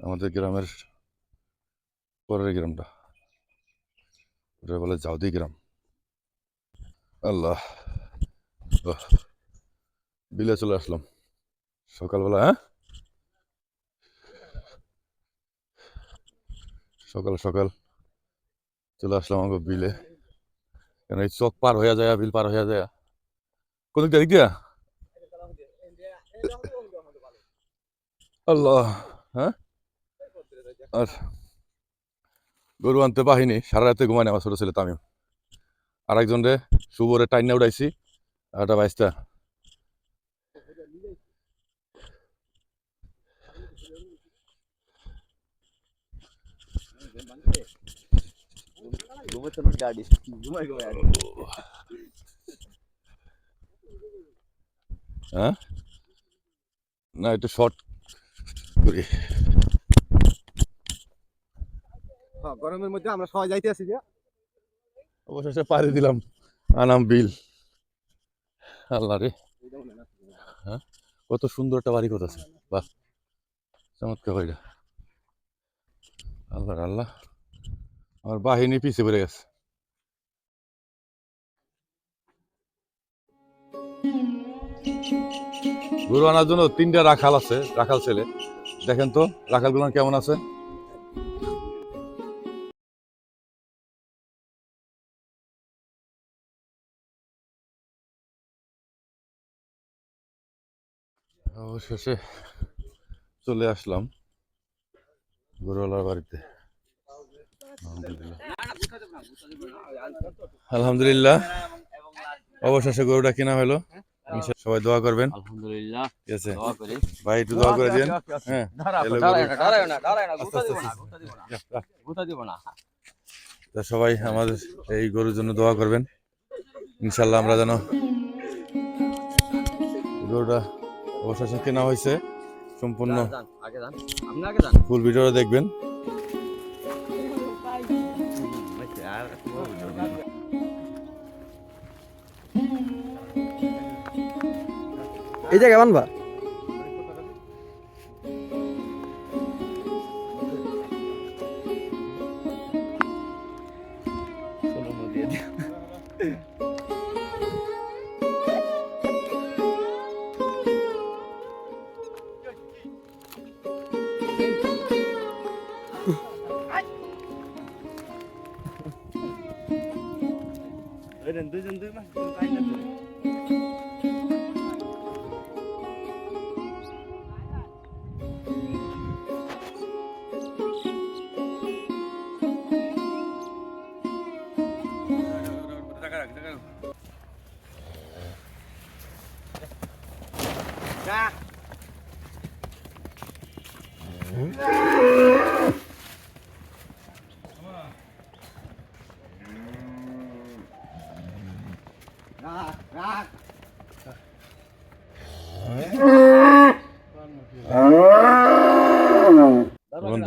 আমাদের গ্রামের পরের গ্রামটা, ওটা বলে জাউদি গ্রাম। আল্লাহ, বিলে চলে আসলাম সকালবেলা। হ্যাঁ, সকাল সকাল চলে আসলাম আমাকে বিলে, কেন এই চক পার হয়ে যায়, বিল পার হয়ে যায়। কোন দিক দিয়া? আল্লাহ। হ্যাঁ, আর গরু আনতে বাহিনী সারা রাতে ঘুমায় আমার ছোট ছেলে তামিম। আর একজন রে শুভরে টাইনা উঠাইছি, আর একটা বাইশটা। হ্যাঁ, না একটু শর্ট করি। গরমের মধ্যে আমরা সবাই যাইতে আছি যে অবশেষে পাড়ি দিলাম আনাম বিল। আল্লাহ রে, হ্যাঁ, কত সুন্দর একটা বাড়ি করতেছে, বাহ চমৎকার বাড়িটা। আল্লাহ আল্লাহ, আমার বাহিনী পিছিয়ে পড়ে গেছে। গরু আনার জন্য 3টা রাখাল আছে, রাখাল ছেলে। দেখেন তো রাখালগুলো কেমন আছে। অবশেষে চলে আসলাম গরুওয়ালার বাড়িতে। আলহামদুলিল্লাহ, অবশেষে গরুটা কিনা হলো। সবাই দোয়া করবেন। আলহামদুলিল্লাহ, ঠিক আছে দোয়া করি। ভাই, একটু দোয়া করে দিন। হ্যাঁ, সবাই আমাদের এই গরুর জন্য দোয়া করবেন। ইনশাল্লাহ আমরা যেন, গরুটা অবশেষে কেনা হয়েছে। সম্পূর্ণ ফুল ভিডিওটা দেখবেন। এই জায়গায় বানবা দুজন দুই মাস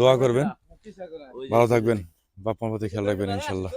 দোয়া করবেন, ভালো থাকবেন, বাপ মার প্রতি খেয়াল রাখবেন ইনশাল্লাহ।